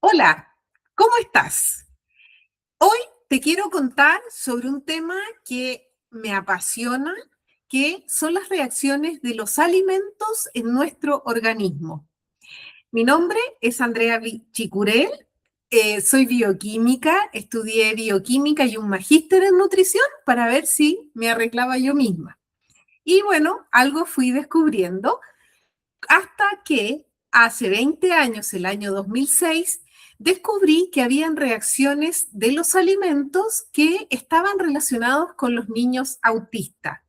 Hola, ¿cómo estás? Hoy te quiero contar sobre un tema que me apasiona, que son las reacciones de los alimentos en nuestro organismo. Mi nombre es Andrea Chicurel, soy bioquímica, estudié bioquímica y un magíster en nutrición para ver si me arreglaba yo misma. Y bueno, algo fui descubriendo hasta que hace 20 años, el año 2006, descubrí que habían reacciones de los alimentos que estaban relacionados con los niños autistas.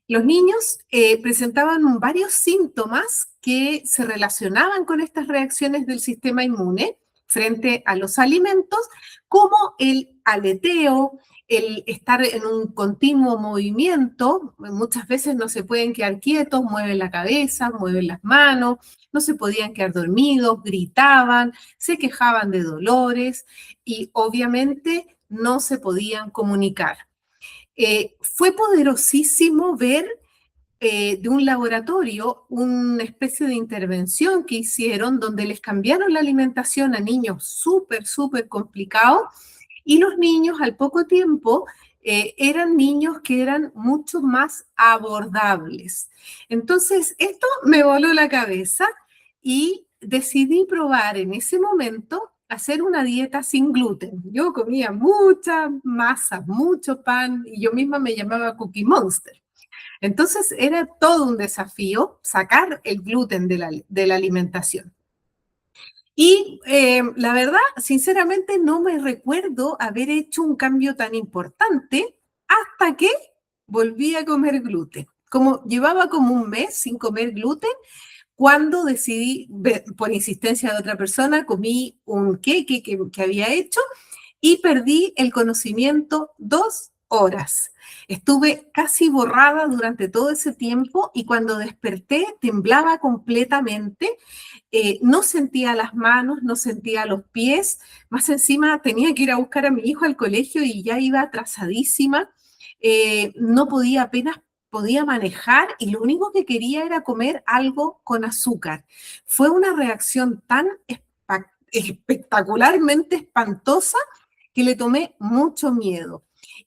Los niños presentaban varios síntomas que se relacionaban con estas reacciones del sistema inmune frente a los alimentos, como el aleteo, el estar en un continuo movimiento. Muchas veces no se pueden quedar quietos, mueven la cabeza, mueven las manos, no se podían quedar dormidos, gritaban, se quejaban de dolores y obviamente no se podían comunicar. Fue poderosísimo ver de un laboratorio una especie de intervención que hicieron donde les cambiaron la alimentación a niños súper complicados y los niños al poco tiempo eran niños que eran mucho más abordables. Entonces, esto me voló la cabeza y decidí probar en ese momento hacer una dieta sin gluten. Yo comía mucha masa, mucho pan y yo misma me llamaba Cookie Monster. Entonces era todo un desafío sacar el gluten de la alimentación. Y la verdad, sinceramente, no me recuerdo haber hecho un cambio tan importante hasta que volví a comer gluten. Como llevaba como un mes sin comer gluten, cuando decidí, por insistencia de otra persona, comí un queque que había hecho y perdí el conocimiento 2 horas. Estuve casi borrada durante todo ese tiempo y cuando desperté temblaba completamente, no sentía las manos, no sentía los pies, más encima tenía que ir a buscar a mi hijo al colegio y ya iba atrasadísima, no podía apenas podía manejar y lo único que quería era comer algo con azúcar. Fue una reacción tan espectacularmente espantosa que le tomé mucho miedo.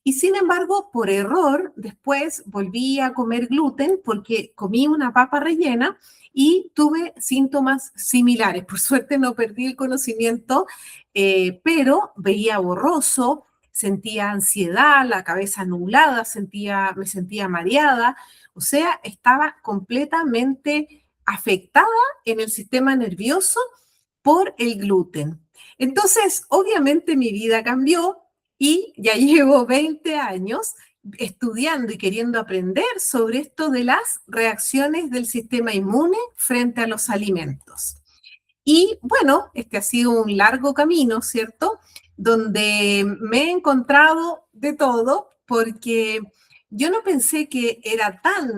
Y sin embargo, por error, después volví a comer gluten porque comí una papa rellena y tuve síntomas similares. Por suerte no perdí el conocimiento, pero veía borroso, sentía ansiedad, la cabeza nublada, me sentía mareada, o sea, estaba completamente afectada en el sistema nervioso por el gluten. Entonces, obviamente mi vida cambió y ya llevo 20 años estudiando y queriendo aprender sobre esto de las reacciones del sistema inmune frente a los alimentos. Y bueno, este ha sido un largo camino, ¿cierto? Donde me he encontrado de todo porque yo no pensé que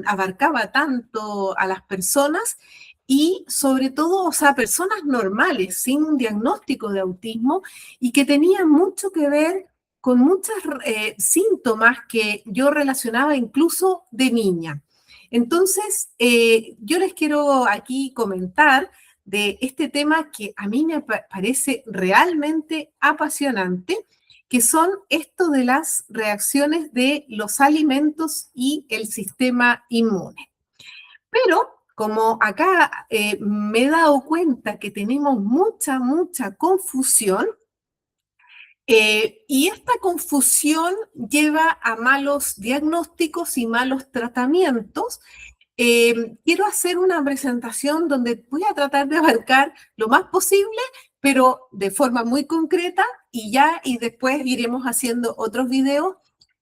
abarcaba tanto a las personas y sobre todo, o sea, personas normales, sin un diagnóstico de autismo y que tenían mucho que ver con muchos síntomas que yo relacionaba incluso de niña. Entonces, yo les quiero aquí comentar de este tema que a mí me parece realmente apasionante, que son esto de las reacciones de los alimentos y el sistema inmune. Pero como acá me he dado cuenta que tenemos mucha confusión, y esta confusión lleva a malos diagnósticos y malos tratamientos. Quiero hacer una presentación donde voy a tratar de abarcar lo más posible, pero de forma muy concreta y después iremos haciendo otros videos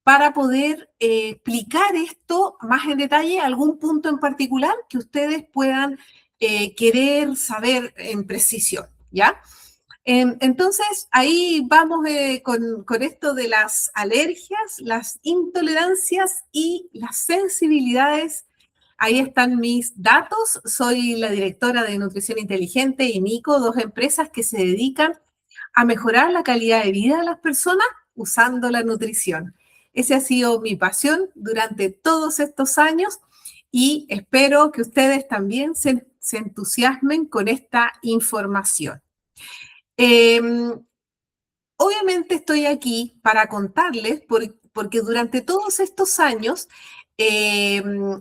para poder explicar esto más en detalle, algún punto en particular que ustedes puedan querer saber en precisión, ¿ya? Entonces, ahí vamos con esto de las alergias, las intolerancias y las sensibilidades. Ahí están mis datos. Soy la directora de Nutrición Inteligente y Nico, dos empresas que se dedican a mejorar la calidad de vida de las personas usando la nutrición. Esa ha sido mi pasión durante todos estos años y espero que ustedes también se entusiasmen con esta información. Em, Obviamente estoy aquí para contarles, porque durante todos estos años,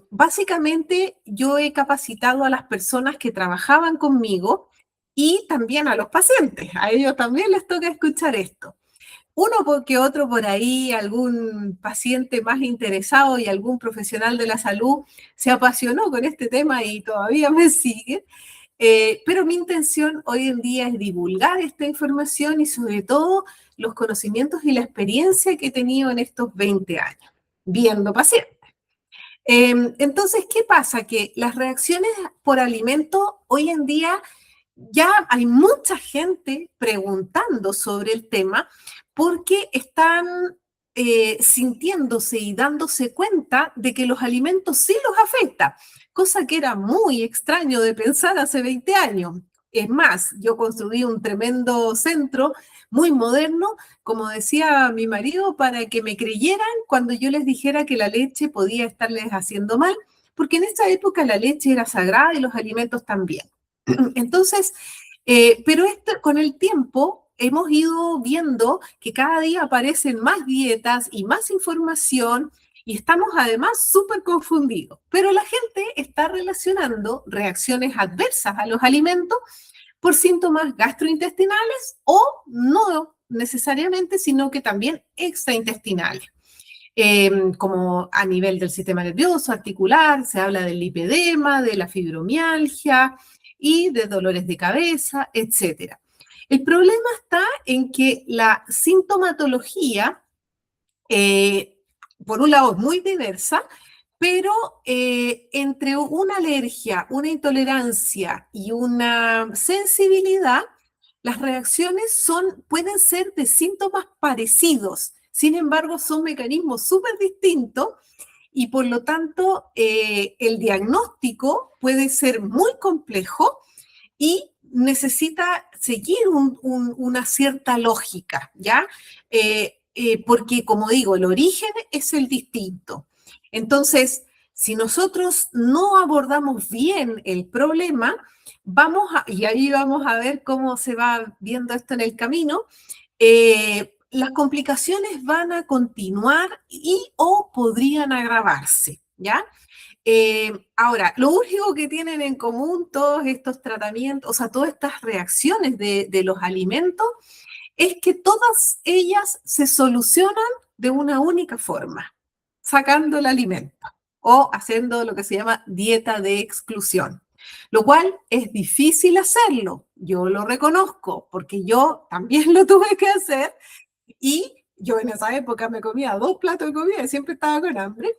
básicamente yo he capacitado a las personas que trabajaban conmigo y también a los pacientes. A ellos también les toca escuchar esto. Uno porque otro por ahí, algún paciente más interesado y algún profesional de la salud se apasionó con este tema y todavía me sigue. Pero mi intención hoy en día es divulgar esta información y sobre todo los conocimientos y la experiencia que he tenido en estos 20 años viendo pacientes. Entonces, ¿qué pasa? Que las reacciones por alimento hoy en día ya hay mucha gente preguntando sobre el tema porque están sintiéndose y dándose cuenta de que los alimentos sí los afectan, cosa que era muy extraño de pensar hace 20 años. Es más, yo construí un tremendo centro muy moderno, como decía mi marido, para que me creyeran cuando yo les dijera que la leche podía estarles haciendo mal, porque en esa época la leche era sagrada y los alimentos también. Entonces, pero con el tiempo hemos ido viendo que cada día aparecen más dietas y más información y estamos además súper confundidos. Pero la gente está relacionando reacciones adversas a los alimentos por síntomas gastrointestinales o no necesariamente, sino que también extraintestinales. Como a nivel del sistema nervioso, articular, se habla del lipedema, de la fibromialgia y de dolores de cabeza, etcétera. El problema está en que la sintomatología, eh, por un lado, es muy diversa, pero entre una alergia, una intolerancia y una sensibilidad, las reacciones pueden ser de síntomas parecidos. Sin embargo, son mecanismos súper distintos y por lo tanto el diagnóstico puede ser muy complejo y necesita seguir una cierta lógica, ¿ya? Porque, como digo, el origen es el distinto. Entonces, si nosotros no abordamos bien el problema, y ahí vamos a ver cómo se va viendo esto en el camino, las complicaciones van a continuar y o podrían agravarse, ¿ya? Ahora, lo único que tienen en común todos estos tratamientos, o sea, todas estas reacciones de los alimentos, es que todas ellas se solucionan de una única forma, sacando el alimento o haciendo lo que se llama dieta de exclusión, lo cual es difícil hacerlo, yo lo reconozco, porque yo también lo tuve que hacer y yo en esa época me comía 2 platos de comida y siempre estaba con hambre.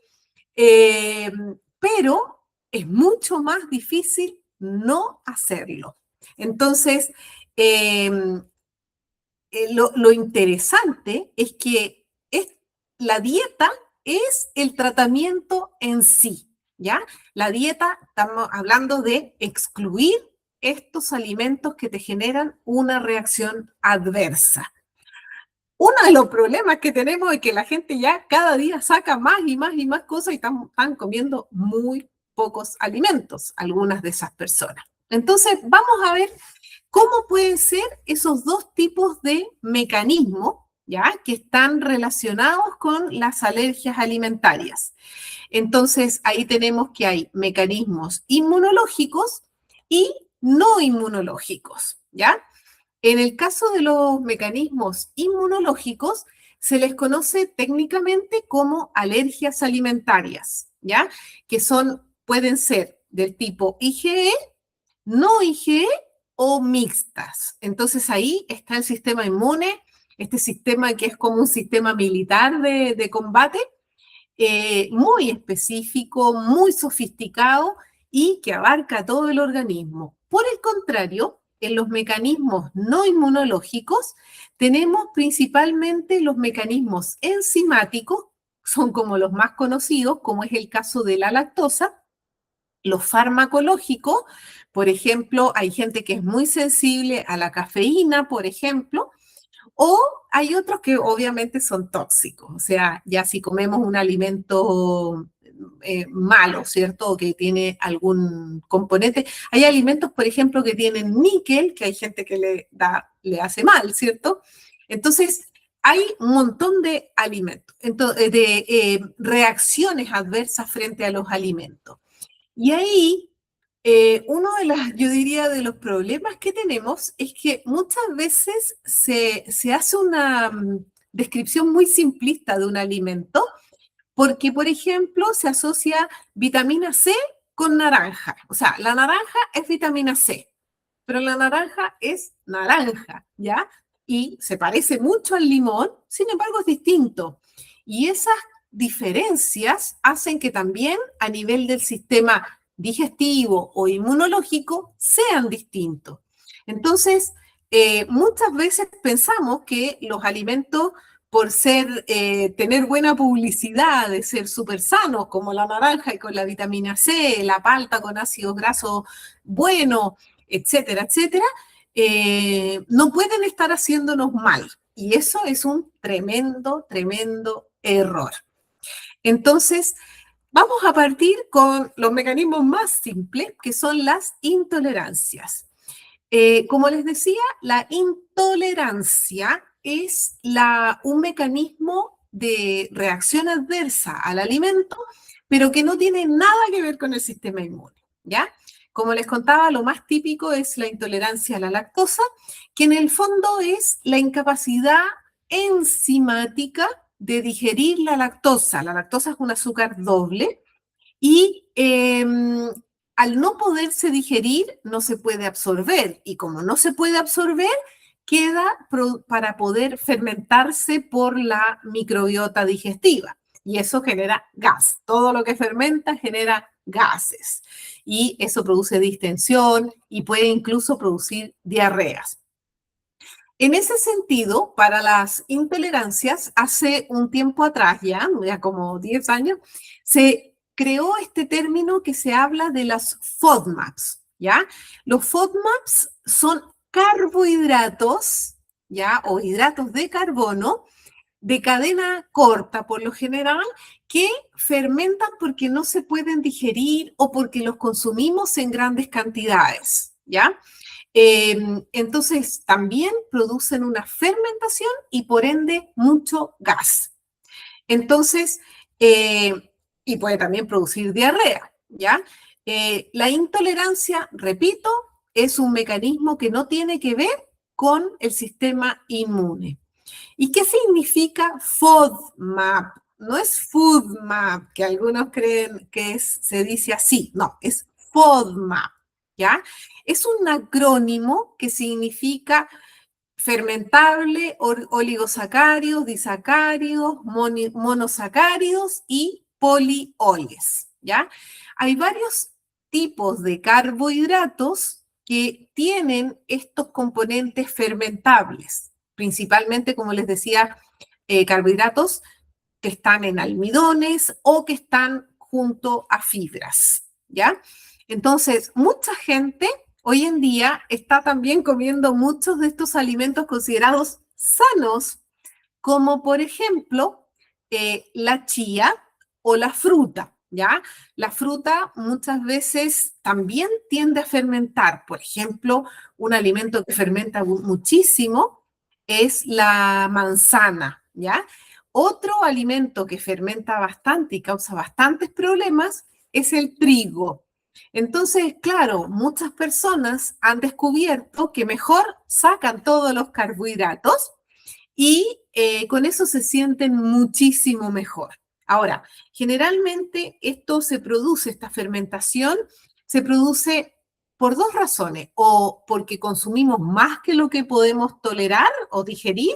Eh, pero es mucho más difícil no hacerlo. Entonces, eh, lo interesante es que la dieta es el tratamiento en sí, ¿ya? La dieta, estamos hablando de excluir estos alimentos que te generan una reacción adversa. Uno de los problemas que tenemos es que la gente ya cada día saca más y más y más cosas y están comiendo muy pocos alimentos, algunas de esas personas. Entonces, vamos a ver cómo pueden ser esos dos tipos de mecanismos, ¿ya? Que están relacionados con las alergias alimentarias. Entonces, ahí tenemos que hay mecanismos inmunológicos y no inmunológicos, ¿ya? En el caso de los mecanismos inmunológicos, se les conoce técnicamente como alergias alimentarias, ¿ya? Que pueden ser del tipo IgE, no IgE o mixtas. Entonces ahí está el sistema inmune, este sistema que es como un sistema militar de combate, muy específico, muy sofisticado y que abarca todo el organismo. Por el contrario, en los mecanismos no inmunológicos tenemos principalmente los mecanismos enzimáticos, son como los más conocidos, como es el caso de la lactosa, los farmacológicos, por ejemplo, hay gente que es muy sensible a la cafeína, por ejemplo, o hay otros que obviamente son tóxicos, o sea, ya si comemos un alimento malo, ¿cierto? O que tiene algún componente. Hay alimentos, por ejemplo, que tienen níquel, que hay gente que le da le hace mal, ¿cierto? Entonces, hay un montón de alimentos, de reacciones adversas frente a los alimentos. Y ahí, uno de yo diría, de los problemas que tenemos es que muchas veces se hace una descripción muy simplista de un alimento, porque, por ejemplo, se asocia vitamina C con naranja. O sea, la naranja es vitamina C, pero la naranja es naranja, ¿ya? Y se parece mucho al limón, sin embargo es distinto. Y esas diferencias hacen que también a nivel del sistema digestivo o inmunológico sean distintos. Entonces, muchas veces pensamos que los alimentos, por tener buena publicidad, de ser súper sanos, como la naranja y con la vitamina C, la palta con ácidos grasos buenos, etcétera, etcétera, no pueden estar haciéndonos mal. Y eso es un tremendo, tremendo error. Entonces, vamos a partir con los mecanismos más simples, que son las intolerancias. Como les decía, la intolerancia es un mecanismo de reacción adversa al alimento, pero que no tiene nada que ver con el sistema inmune, ¿ya? Como les contaba, lo más típico es la intolerancia a la lactosa, que en el fondo es la incapacidad enzimática de digerir la lactosa. La lactosa es un azúcar doble y al no poderse digerir, no se puede absorber. Y como no se puede absorber, queda para poder fermentarse por la microbiota digestiva. Y eso genera gas. Todo lo que fermenta genera gases. Y eso produce distensión y puede incluso producir diarreas. En ese sentido, para las intolerancias, hace un tiempo atrás, ya como 10 años, se creó este término que se habla de las FODMAPs, ¿ya? Los FODMAPs son carbohidratos, ¿ya? O hidratos de carbono de cadena corta, por lo general, que fermentan porque no se pueden digerir o porque los consumimos en grandes cantidades, ¿ya? Entonces, también producen una fermentación y por ende mucho gas. Entonces, y puede también producir diarrea, ¿ya? La intolerancia, repito, es un mecanismo que no tiene que ver con el sistema inmune. ¿Y qué significa FODMAP? No es FODMAP, que algunos creen que se dice así, no, es FODMAP, ¿ya? Es un acrónimo que significa fermentable, oligosacáridos, disacáridos, monosacáridos y polioles, ¿ya? Hay varios tipos de carbohidratos que tienen estos componentes fermentables, principalmente, como les decía, carbohidratos que están en almidones o que están junto a fibras, ¿ya? Entonces, mucha gente hoy en día está también comiendo muchos de estos alimentos considerados sanos, como por ejemplo la chía o la fruta, ¿ya? La fruta muchas veces también tiende a fermentar. Por ejemplo, un alimento que fermenta muchísimo es la manzana, ¿ya? Otro alimento que fermenta bastante y causa bastantes problemas es el trigo. Entonces, claro, muchas personas han descubierto que mejor sacan todos los carbohidratos y con eso se sienten muchísimo mejor. Ahora, generalmente esta fermentación se produce por dos razones, o porque consumimos más que lo que podemos tolerar o digerir,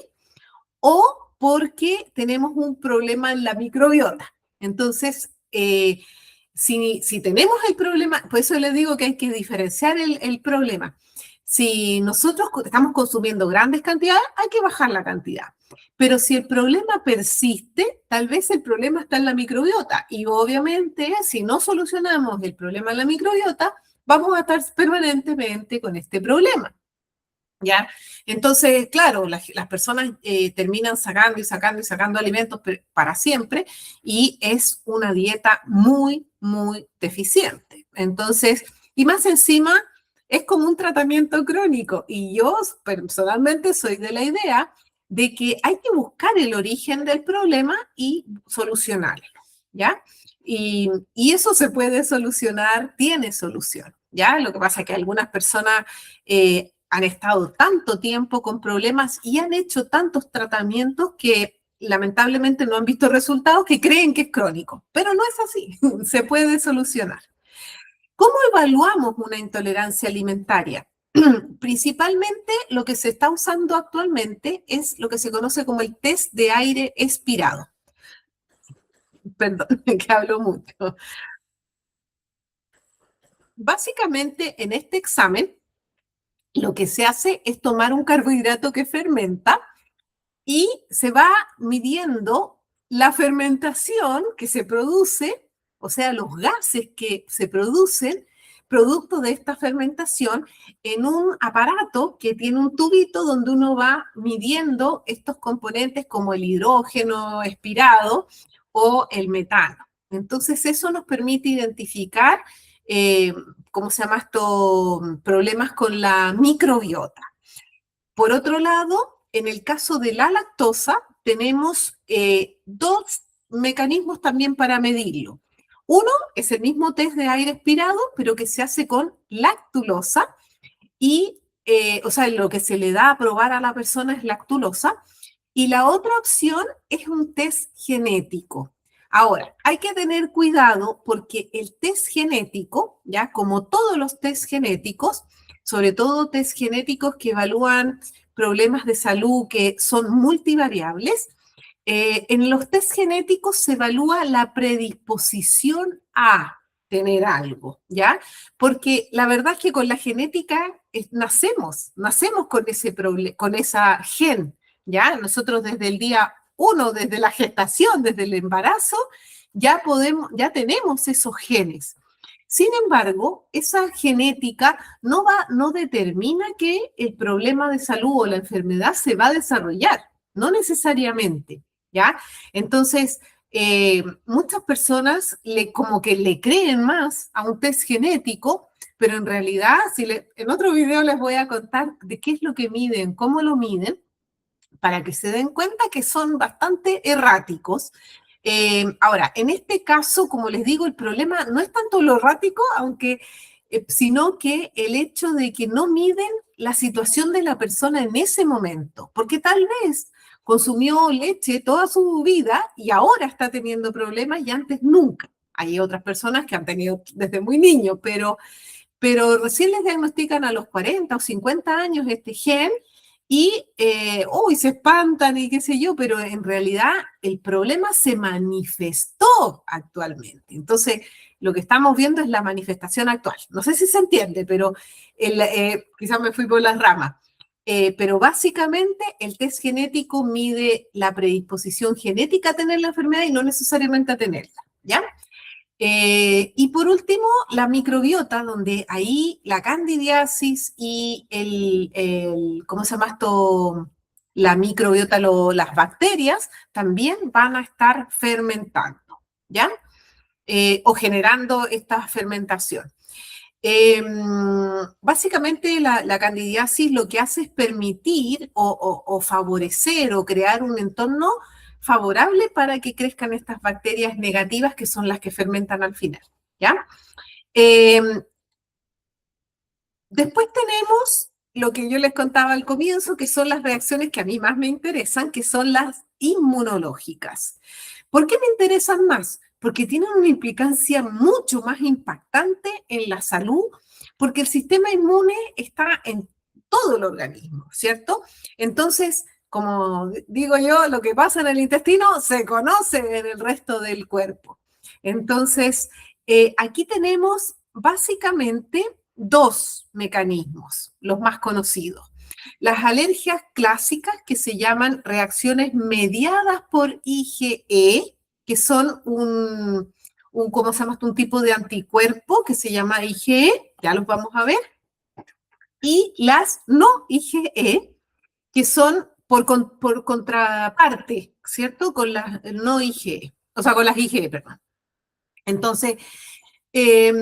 o porque tenemos un problema en la microbiota. Entonces, si tenemos el problema, por eso les digo que hay que diferenciar el problema. Si nosotros estamos consumiendo grandes cantidades, hay que bajar la cantidad. Pero si el problema persiste, tal vez el problema está en la microbiota. Y obviamente, si no solucionamos el problema en la microbiota, vamos a estar permanentemente con este problema. ¿Ya? Entonces, claro, las personas terminan sacando y sacando y sacando alimentos para siempre y es una dieta muy, muy deficiente. Entonces, y más encima, es como un tratamiento crónico. Y yo personalmente soy de la idea de que hay que buscar el origen del problema y solucionarlo, ¿ya? Y eso se puede solucionar, tiene solución, ¿ya? Lo que pasa es que algunas personas han estado tanto tiempo con problemas y han hecho tantos tratamientos que lamentablemente no han visto resultados, que creen que es crónico, pero no es así, se puede solucionar. ¿Cómo evaluamos una intolerancia alimentaria? Principalmente lo que se está usando actualmente es lo que se conoce como el test de aire expirado. Perdón, que hablo mucho. Básicamente, en este examen, lo que se hace es tomar un carbohidrato que fermenta y se va midiendo la fermentación que se produce, o sea, los gases que se producen producto de esta fermentación en un aparato que tiene un tubito donde uno va midiendo estos componentes como el hidrógeno expirado o el metano. Entonces, eso nos permite identificar, ¿cómo se llama esto? Problemas con la microbiota. Por otro lado, en el caso de la lactosa, tenemos dos mecanismos también para medirlo. Uno es el mismo test de aire expirado, pero que se hace con lactulosa y, o sea, lo que se le da a probar a la persona es lactulosa. Y la otra opción es un test genético. Ahora, hay que tener cuidado porque el test genético, ya como todos los test genéticos, sobre todo test genéticos que evalúan problemas de salud que son multivariables, en los test genéticos se evalúa la predisposición a tener algo, ¿ya? Porque la verdad es que con la genética nacemos con con esa gen, ¿ya? Nosotros desde el día uno, desde la gestación, desde el embarazo, ya tenemos esos genes. Sin embargo, esa genética no determina que el problema de salud o la enfermedad se va a desarrollar, no necesariamente, ¿ya? Entonces, muchas personas como que le creen más a un test genético, pero en realidad, en otro video les voy a contar de qué es lo que miden, cómo lo miden, para que se den cuenta que son bastante erráticos. Ahora, en este caso, como les digo, el problema no es tanto lo errático, sino que el hecho de que no miden la situación de la persona en ese momento, porque tal vez consumió leche toda su vida y ahora está teniendo problemas y antes nunca. Hay otras personas que han tenido desde muy niños, pero recién les diagnostican a los 40 o 50 años este gen y se espantan y qué sé yo, pero en realidad el problema se manifestó actualmente. Entonces, lo que estamos viendo es la manifestación actual. No sé si se entiende, pero quizás me fui por las ramas. Pero básicamente el test genético mide la predisposición genética a tener la enfermedad y no necesariamente a tenerla, ¿ya? Y por último, la microbiota, donde ahí la candidiasis y ¿cómo se llama esto? La microbiota, las bacterias, también van a estar fermentando, ¿ya? O generando esta fermentación. Básicamente la candidiasis lo que hace es permitir o favorecer o crear un entorno favorable para que crezcan estas bacterias negativas que son las que fermentan al final, ¿ya? Eh, Después tenemos lo que yo les contaba al comienzo, que son las reacciones que a mí más me interesan, que son las inmunológicas. ¿Por qué me interesan más? Porque tienen una implicancia mucho más impactante en la salud, porque el sistema inmune está en todo el organismo, ¿cierto? Entonces, como digo yo, lo que pasa en el intestino se conoce en el resto del cuerpo. Entonces, aquí tenemos básicamente dos mecanismos, los más conocidos. Las alergias clásicas que se llaman reacciones mediadas por IgE, que son ¿cómo se llama esto? Un tipo de anticuerpo que se llama IgE, ya los vamos a ver, y las no IgE, que son por contraparte, ¿cierto? Con las no IgE, o sea, con las IgE, perdón. Entonces, eh,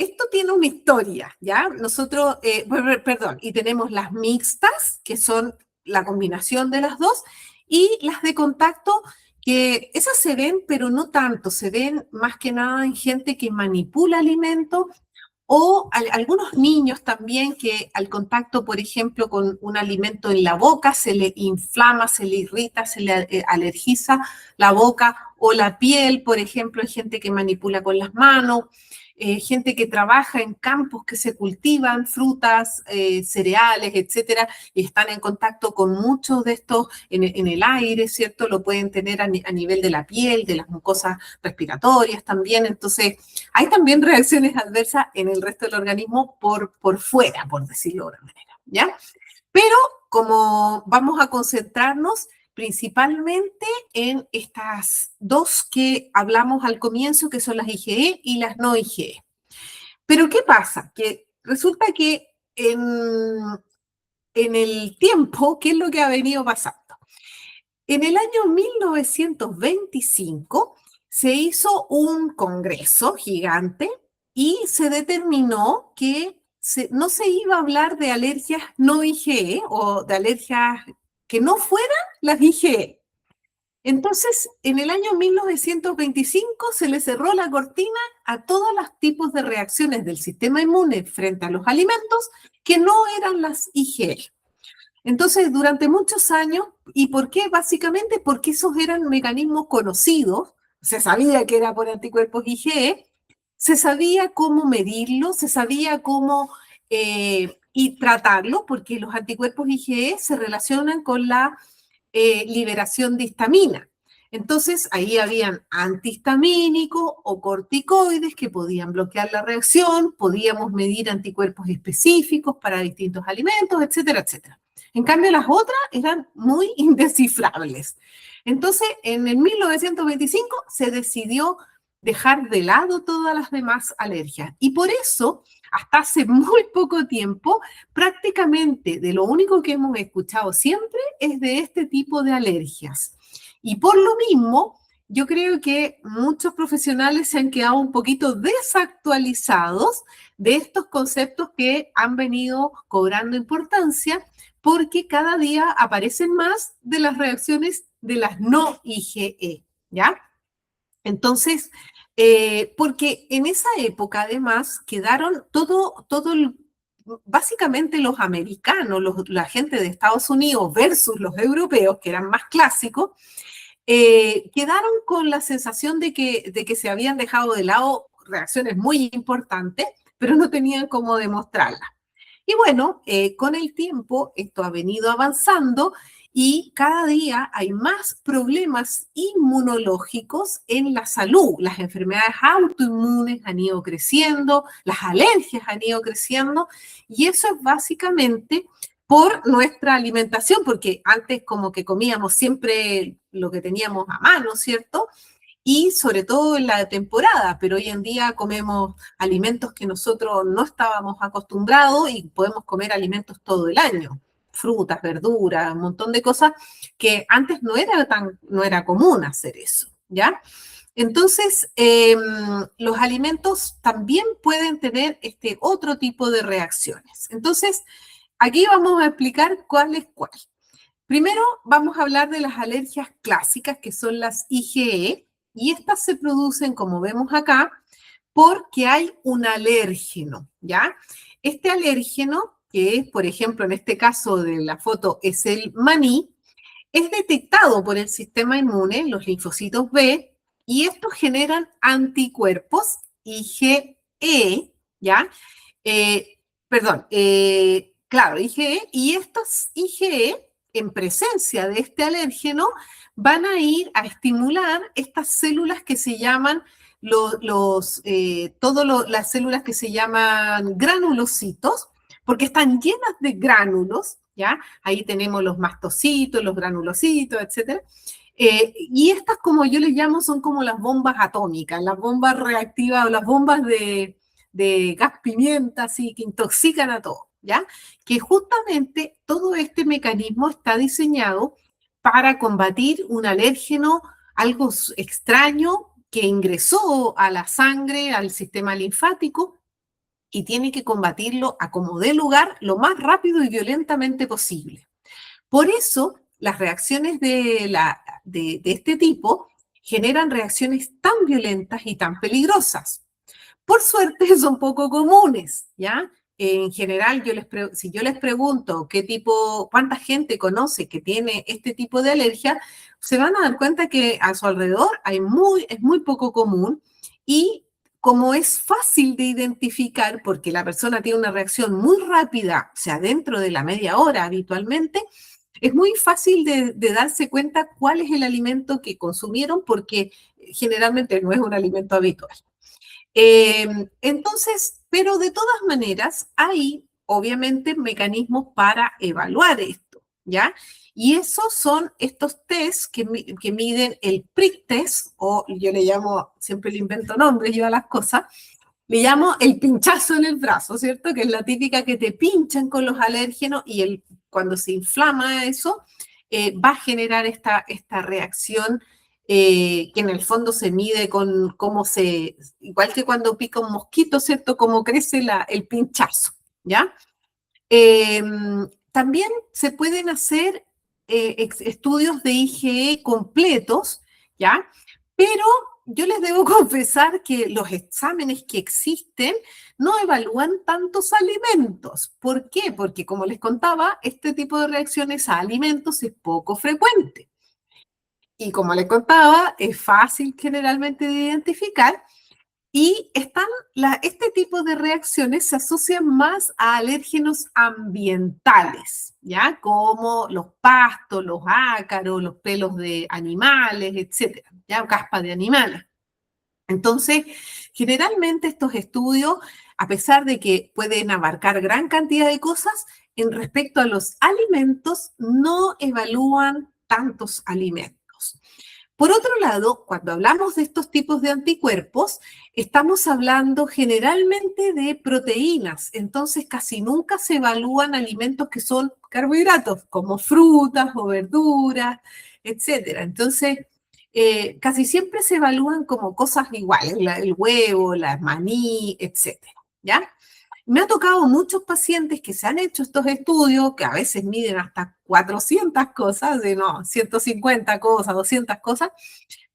esto tiene una historia, ¿ya? Nosotros, perdón, y tenemos las mixtas, que son la combinación de las dos, y las de contacto, que esas se ven, pero no tanto, se ven más que nada en gente que manipula alimentos o algunos niños también que al contacto, por ejemplo, con un alimento en la boca, se le inflama, se le irrita, se le alergiza la boca o la piel, por ejemplo, hay gente que manipula con las manos, gente que trabaja en campos que se cultivan frutas, cereales, etcétera, y están en contacto con muchos de estos en el aire, ¿cierto? Lo pueden tener a nivel de la piel, de las mucosas respiratorias también. Entonces, hay también reacciones adversas en el resto del organismo por fuera, por decirlo de alguna manera, ¿ya? Pero como vamos a concentrarnos principalmente en estas dos que hablamos al comienzo, que son las IgE y las no IgE. Pero ¿qué pasa? Que resulta que en el tiempo, ¿qué es lo que ha venido pasando? En el año 1925 se hizo un congreso gigante y se determinó que no se iba a hablar de alergias no IgE o de alergias que no fueran las IgE. Entonces, en el año 1925 se le cerró la cortina a todos los tipos de reacciones del sistema inmune frente a los alimentos que no eran las IgE. Entonces, durante muchos años, ¿y por qué? Básicamente porque esos eran mecanismos conocidos, se sabía que era por anticuerpos IgE, se sabía cómo medirlo, se sabía cómo y tratarlo, porque los anticuerpos IgE se relacionan con la liberación de histamina. Entonces, ahí habían antihistamínicos o corticoides que podían bloquear la reacción, podíamos medir anticuerpos específicos para distintos alimentos, etcétera, etcétera. En cambio, las otras eran muy indescifrables. Entonces, en el 1925 se decidió dejar de lado todas las demás alergias. Y por eso, hasta hace muy poco tiempo, prácticamente de lo único que hemos escuchado siempre es de este tipo de alergias. Y por lo mismo, yo creo que muchos profesionales se han quedado un poquito desactualizados de estos conceptos que han venido cobrando importancia porque cada día aparecen más de las reacciones de las no IgE, ¿ya? Entonces, porque en esa época además quedaron básicamente los americanos, la gente de Estados Unidos versus los europeos, que eran más clásicos, quedaron con la sensación de que se habían dejado de lado reacciones muy importantes, pero no tenían cómo demostrarlas. Y bueno, con el tiempo esto ha venido avanzando y cada día hay más problemas inmunológicos en la salud. Las enfermedades autoinmunes han ido creciendo, las alergias han ido creciendo y eso es básicamente por nuestra alimentación, porque antes como que comíamos siempre lo que teníamos a mano, ¿cierto? Y sobre todo en la temporada, pero hoy en día comemos alimentos que nosotros no estábamos acostumbrados y podemos comer alimentos todo el año, frutas, verduras, un montón de cosas que antes no era común hacer eso, ¿ya? Entonces, los alimentos también pueden tener este otro tipo de reacciones. Entonces, aquí vamos a explicar cuál es cuál. Primero vamos a hablar de las alergias clásicas, que son las IgE, y estas se producen, como vemos acá, porque hay un alérgeno, ¿ya? Este alérgeno, que es, por ejemplo, en este caso de la foto, es el maní, es detectado por el sistema inmune, los linfocitos B, y estos generan anticuerpos IgE, ¿ya? Perdón, claro, IgE, y estos IgE, en presencia de este alérgeno, van a ir a estimular estas células que se llaman las células que se llaman granulocitos, porque están llenas de gránulos, ¿ya? Ahí tenemos los mastocitos, los granulocitos, etcétera. Y estas, como yo les llamo, son como las bombas atómicas, las bombas reactivas o las bombas de gas pimienta, así que intoxican a todo, ¿ya? Que justamente todo este mecanismo está diseñado para combatir un alérgeno, algo extraño que ingresó a la sangre, al sistema linfático, y tiene que combatirlo a como dé lugar lo más rápido y violentamente posible. Por eso, las reacciones de este tipo generan reacciones tan violentas y tan peligrosas. Por suerte son poco comunes, ¿ya? En general, si yo les pregunto cuánta gente conoce que tiene este tipo de alergia, se van a dar cuenta que a su alrededor es muy poco común y como es fácil de identificar porque la persona tiene una reacción muy rápida, o sea, dentro de la media hora habitualmente, es muy fácil de darse cuenta cuál es el alimento que consumieron porque generalmente no es un alimento habitual. Entonces, pero de todas maneras, hay obviamente mecanismos para evaluar esto, ¿ya? Y esos son estos tests que miden el prick test, o yo le llamo, siempre le invento nombres yo a las cosas, le llamo el pinchazo en el brazo, ¿cierto? Que es la típica que te pinchan con los alérgenos y cuando se inflama eso, va a generar esta reacción que en el fondo se mide con igual que cuando pica un mosquito, ¿cierto? Cómo crece el pinchazo, ¿ya? Eh, También se pueden hacer estudios de IgE completos, ¿ya? Pero yo les debo confesar que los exámenes que existen no evalúan tantos alimentos. ¿Por qué? Porque como les contaba, este tipo de reacciones a alimentos es poco frecuente. Y como les contaba, es fácil generalmente de identificar y este tipo de reacciones se asocian más a alérgenos ambientales, ¿ya? Como los pastos, los ácaros, los pelos de animales, etcétera, ¿ya? Caspas de animales. Entonces, generalmente estos estudios, a pesar de que pueden abarcar gran cantidad de cosas, en respecto a los alimentos, no evalúan tantos alimentos. Por otro lado, cuando hablamos de estos tipos de anticuerpos, estamos hablando generalmente de proteínas, entonces casi nunca se evalúan alimentos que son carbohidratos, como frutas o verduras, etcétera. Entonces, casi siempre se evalúan como cosas iguales, el huevo, la maní, etcétera, ¿ya? Me ha tocado muchos pacientes que se han hecho estos estudios, que a veces miden hasta 400 cosas, de no, 150 cosas, 200 cosas,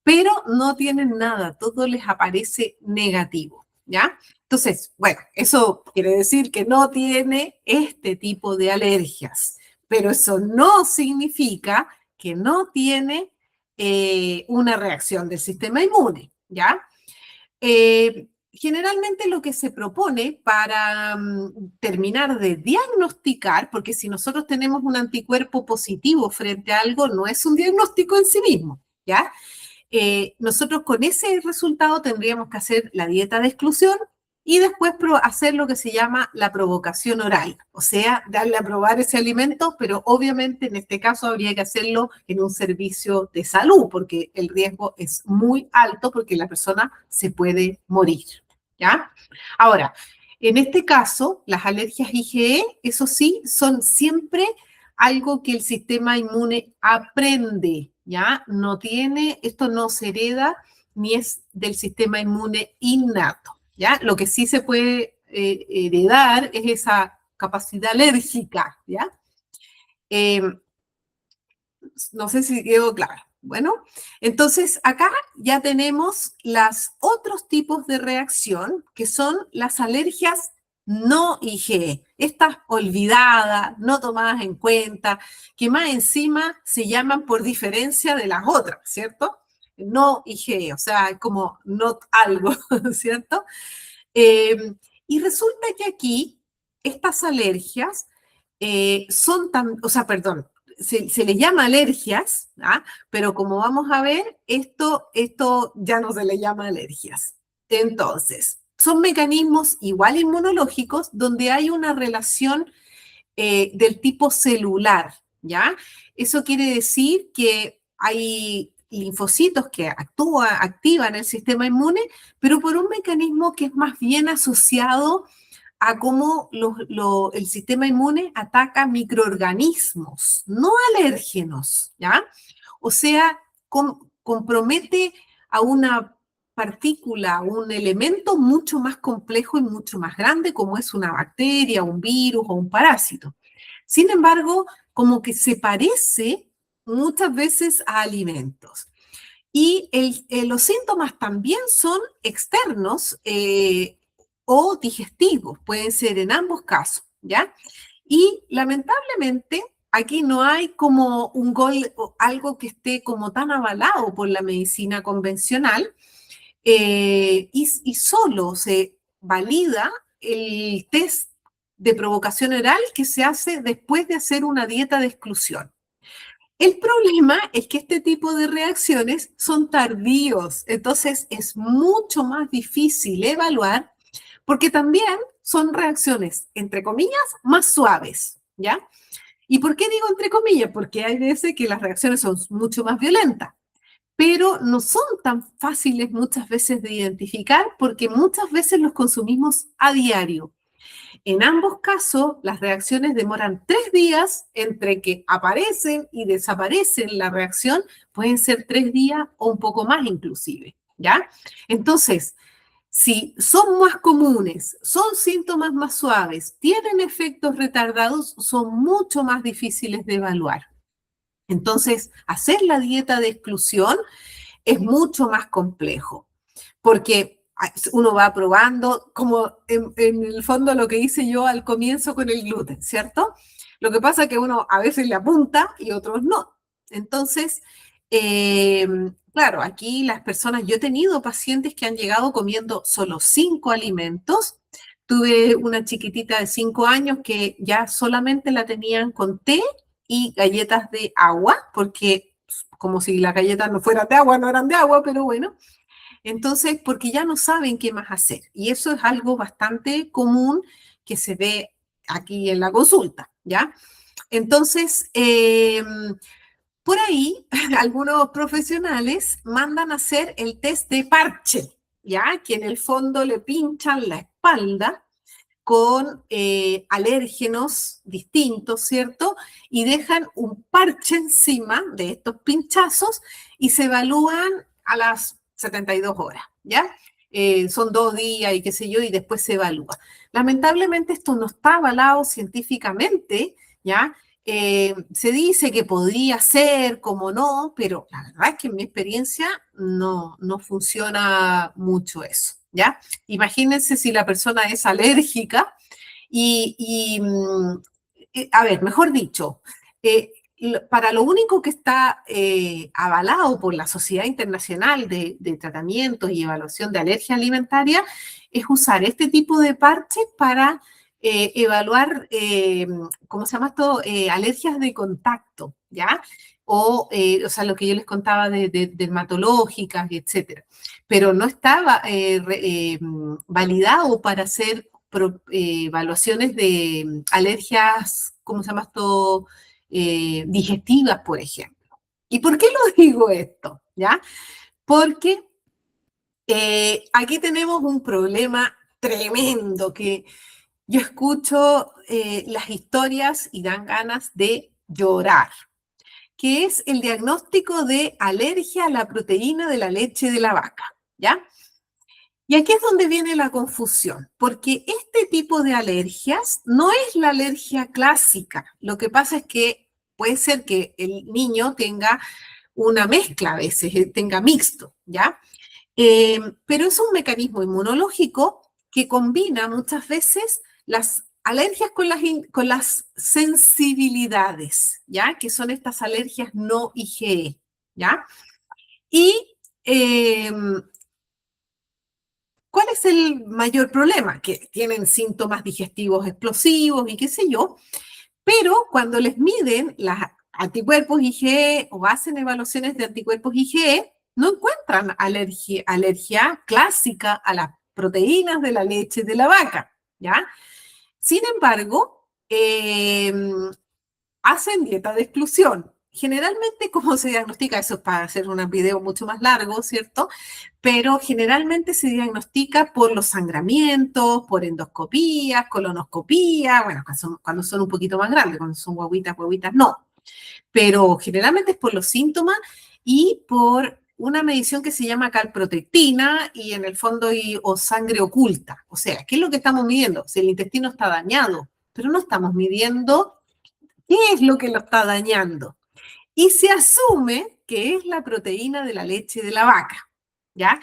pero no tienen nada, todo les aparece negativo, ¿ya? Entonces, bueno, eso quiere decir que no tiene este tipo de alergias, pero eso no significa que no tiene una reacción del sistema inmune, ¿ya? Generalmente lo que se propone para terminar de diagnosticar, porque si nosotros tenemos un anticuerpo positivo frente a algo, no es un diagnóstico en sí mismo, ¿ya? Nosotros con ese resultado tendríamos que hacer la dieta de exclusión y después hacer lo que se llama la provocación oral, o sea, darle a probar ese alimento, pero obviamente en este caso habría que hacerlo en un servicio de salud, porque el riesgo es muy alto porque la persona se puede morir, ¿ya? Ahora, en este caso, las alergias IgE, eso sí, son siempre algo que el sistema inmune aprende, ¿ya? Esto no se hereda ni es del sistema inmune innato, ¿ya? Lo que sí se puede heredar es esa capacidad alérgica, ¿ya? Eh, no sé si quedó claro. Bueno, entonces acá ya tenemos los otros tipos de reacción, que son las alergias no IgE, estas olvidadas, no tomadas en cuenta, que más encima se llaman por diferencia de las otras, ¿cierto? No IgE, o sea, como not algo, ¿cierto? Eh, y resulta que aquí estas alergias o sea, perdón, se les llama alergias, ¿ah? Pero como vamos a ver, esto ya no se le llama alergias. Entonces, son mecanismos igual inmunológicos donde hay una relación del tipo celular, ¿ya? Eso quiere decir que hay linfocitos que activan el sistema inmune, pero por un mecanismo que es más bien asociado a cómo el sistema inmune ataca microorganismos, no alérgenos, ¿ya? O sea, compromete a una partícula, un elemento mucho más complejo y mucho más grande, como es una bacteria, un virus o un parásito. Sin embargo, como que se parece muchas veces a alimentos. Y los síntomas también son externos o digestivos, pueden ser en ambos casos, ¿ya? Y lamentablemente aquí no hay como un gol o algo que esté como tan avalado por la medicina convencional y solo se valida el test de provocación oral que se hace después de hacer una dieta de exclusión. El problema es que este tipo de reacciones son tardíos, entonces es mucho más difícil evaluar porque también son reacciones, entre comillas, más suaves, ¿ya? ¿Y por qué digo entre comillas? Porque hay veces que las reacciones son mucho más violentas, pero no son tan fáciles muchas veces de identificar porque muchas veces los consumimos a diario. En ambos casos, las reacciones demoran 3 días entre que aparecen y desaparecen la reacción, pueden ser 3 días o un poco más inclusive, ¿ya? Entonces, si son más comunes, son síntomas más suaves, tienen efectos retardados, son mucho más difíciles de evaluar. Entonces, hacer la dieta de exclusión es mucho más complejo, porque uno va probando, como en el fondo lo que hice yo al comienzo con el gluten, ¿cierto? Lo que pasa es que uno a veces le apunta y otros no. Entonces, eh, claro, aquí las personas, yo he tenido pacientes que han llegado comiendo solo 5 alimentos. Tuve una chiquitita de 5 años que ya solamente la tenían con té y galletas de agua, porque como si las galletas no fueran de agua, no eran de agua, pero bueno. Entonces, porque ya no saben qué más hacer. Y eso es algo bastante común que se ve aquí en la consulta, ¿ya? Entonces, por ahí, algunos profesionales mandan a hacer el test de parche, ¿ya? Que en el fondo le pinchan la espalda con alérgenos distintos, ¿cierto? Y dejan un parche encima de estos pinchazos y se evalúan a las 72 horas, ¿ya? Son 2 días y qué sé yo, y después se evalúa. Lamentablemente esto no está avalado científicamente, ¿ya? Se dice que podría ser, como no, pero la verdad es que en mi experiencia no funciona mucho eso, ¿ya? Imagínense si la persona es alérgica a ver, mejor dicho, para lo único que está avalado por la Sociedad Internacional de Tratamientos y Evaluación de Alergia Alimentaria es usar este tipo de parches para evaluar, ¿cómo se llama esto? Alergias de contacto, ¿ya? O sea, lo que yo les contaba de dermatológicas, etcétera. Pero no estaba validado para hacer evaluaciones de alergias, ¿cómo se llama esto? Digestivas, por ejemplo. ¿Y por qué lo digo esto? ¿Ya? Porque aquí tenemos un problema tremendo que yo escucho las historias y dan ganas de llorar, que es el diagnóstico de alergia a la proteína de la leche de la vaca, ¿ya? Y aquí es donde viene la confusión, porque este tipo de alergias no es la alergia clásica. Lo que pasa es que puede ser que el niño tenga una mezcla a veces, tenga mixto, ¿ya? Pero es un mecanismo inmunológico que combina muchas veces las alergias con las sensibilidades, ¿ya? Que son estas alergias no IgE, ¿ya? Y ¿cuál es el mayor problema? Que tienen síntomas digestivos explosivos y qué sé yo, pero cuando les miden los anticuerpos IgE o hacen evaluaciones de anticuerpos IgE, no encuentran alergia clásica a las proteínas de la leche de la vaca, ¿ya? Sin embargo, hacen dieta de exclusión. Generalmente, ¿cómo se diagnostica? Eso es para hacer un video mucho más largo, ¿cierto? Pero generalmente se diagnostica por los sangramientos, por endoscopías, colonoscopía, bueno, cuando son un poquito más grandes, cuando son guaguitas, no. Pero generalmente es por los síntomas y por una medición que se llama calprotectina y en el fondo o sangre oculta. O sea, ¿qué es lo que estamos midiendo? Si el intestino está dañado, pero no estamos midiendo qué es lo que lo está dañando. Y se asume que es la proteína de la leche de la vaca, ¿ya?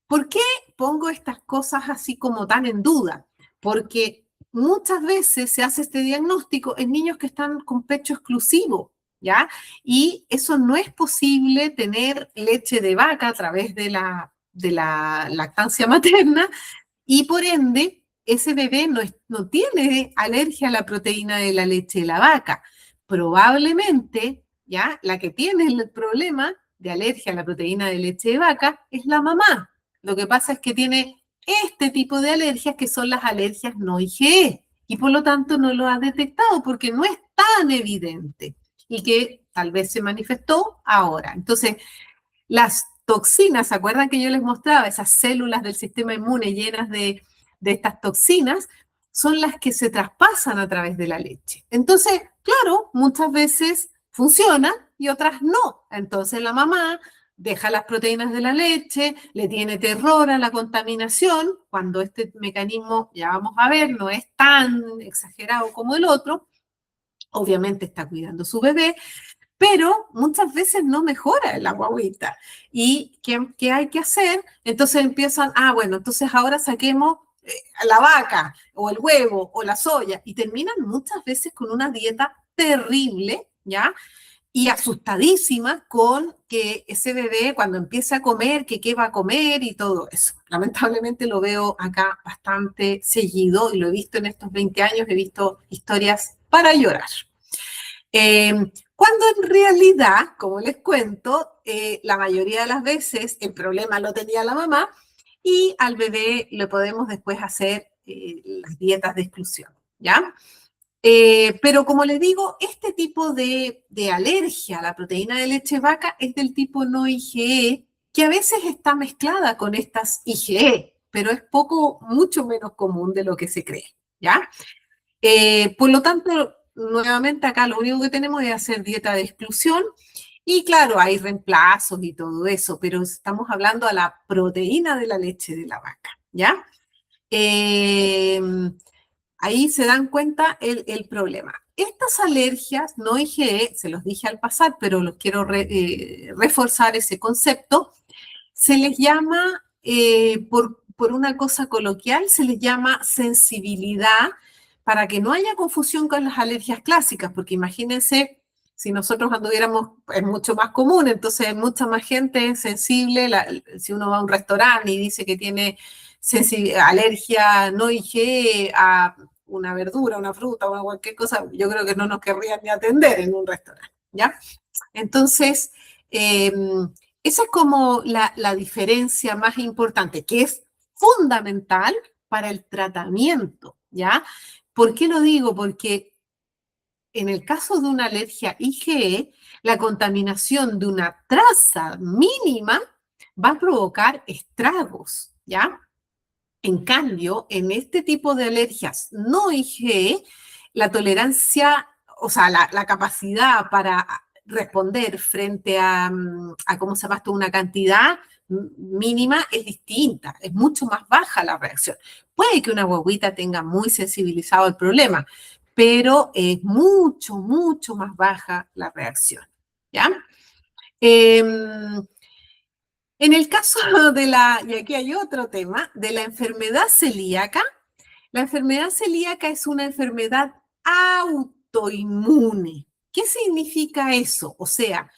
¿Por qué pongo estas cosas así como tan en duda? Porque muchas veces se hace este diagnóstico en niños que están con pecho exclusivo, ¿ya? Y eso no es posible tener leche de vaca a través de la lactancia materna y por ende ese bebé no tiene alergia a la proteína de la leche de la vaca. Probablemente, ¿ya? La que tiene el problema de alergia a la proteína de leche de vaca es la mamá. Lo que pasa es que tiene este tipo de alergias que son las alergias no IgE y por lo tanto no lo ha detectado porque no es tan evidente y que tal vez se manifestó ahora. Entonces, las toxinas, ¿se acuerdan que yo les mostraba esas células del sistema inmune llenas de estas toxinas? Son las que se traspasan a través de la leche. Entonces, claro, muchas veces funcionan y otras no. Entonces la mamá deja las proteínas de la leche, le tiene terror a la contaminación, cuando este mecanismo, ya vamos a ver, no es tan exagerado como el otro. Obviamente está cuidando a su bebé, pero muchas veces no mejora la guagüita. ¿Y qué hay que hacer? Entonces empiezan, bueno, entonces ahora saquemos la vaca, o el huevo, o la soya, y terminan muchas veces con una dieta terrible, ¿ya? Y asustadísima con que ese bebé cuando empiece a comer, que qué va a comer y todo eso. Lamentablemente lo veo acá bastante seguido y lo he visto en estos 20 años, he visto historias para llorar. Cuando en realidad, como les cuento, la mayoría de las veces el problema lo tenía la mamá y al bebé le podemos después hacer las dietas de exclusión, ¿ya? Pero como les digo, este tipo de alergia a la proteína de leche vaca es del tipo no IgE, que a veces está mezclada con estas IgE, pero es mucho menos común de lo que se cree, ¿ya? Por lo tanto, nuevamente acá lo único que tenemos es hacer dieta de exclusión y claro, hay reemplazos y todo eso, pero estamos hablando a la proteína de la leche de la vaca, ¿ya? Eh, Ahí se dan cuenta el problema. Estas alergias no IgE, se los dije al pasar, pero los quiero reforzar ese concepto, se les llama, por una cosa coloquial, se les llama sensibilidad para que no haya confusión con las alergias clásicas, porque imagínense, si nosotros anduviéramos, es mucho más común, entonces hay mucha más gente sensible, si uno va a un restaurante y dice que tiene alergia no IgE a una verdura, una fruta o cualquier cosa, yo creo que no nos querrían ni atender en un restaurante, ¿ya? Entonces, esa es como la diferencia más importante, que es fundamental para el tratamiento, ¿ya? ¿Por qué lo digo? Porque en el caso de una alergia IgE, la contaminación de una traza mínima va a provocar estragos, ¿ya? En cambio, en este tipo de alergias no IgE, la tolerancia, o sea, la capacidad para responder frente a ¿cómo se llama esto? Una cantidad mínima es distinta, es mucho más baja la reacción. Puede que una guagüita tenga muy sensibilizado el problema, pero es mucho, mucho más baja la reacción, ¿ya? En el caso y aquí hay otro tema, de la enfermedad celíaca, la enfermedad celíaca es una enfermedad autoinmune. ¿Qué significa eso? O sea,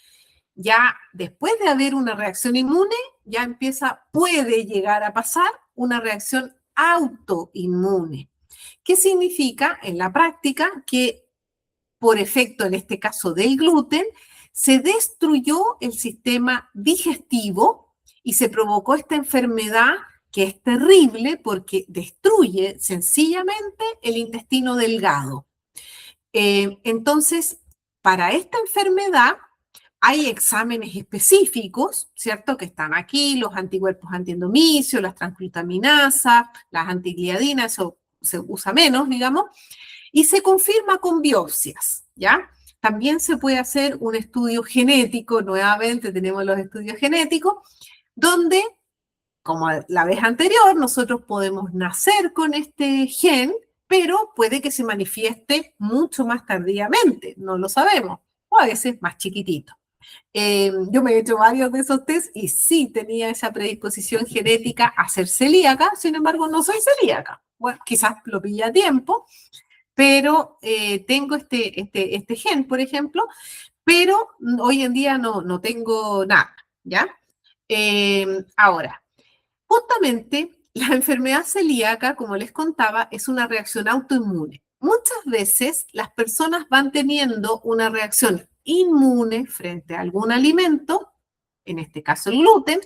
ya después de haber una reacción inmune, ya puede llegar a pasar una reacción autoinmune. ¿Qué significa en la práctica? Que por efecto, en este caso del gluten, se destruyó el sistema digestivo y se provocó esta enfermedad que es terrible porque destruye sencillamente el intestino delgado. Entonces, para esta enfermedad hay exámenes específicos, ¿cierto? Que están aquí, los anticuerpos antiendomicio, las transglutaminasas, las antigliadinas, eso se usa menos, digamos, y se confirma con biopsias, ¿ya? también se puede hacer un estudio genético, nuevamente tenemos los estudios genéticos, donde, como la vez anterior, nosotros podemos nacer con este gen, pero puede que se manifieste mucho más tardíamente, no lo sabemos, o a veces más chiquitito. Yo me he hecho varios de esos test y sí tenía esa predisposición genética a ser celíaca, sin embargo no soy celíaca. Bueno, quizás lo pillé a tiempo, pero tengo este gen, por ejemplo, pero hoy en día no tengo nada, ¿ya? Ahora, justamente la enfermedad celíaca, como les contaba, es una reacción autoinmune. Muchas veces las personas van teniendo una reacción inmune frente a algún alimento, en este caso el gluten,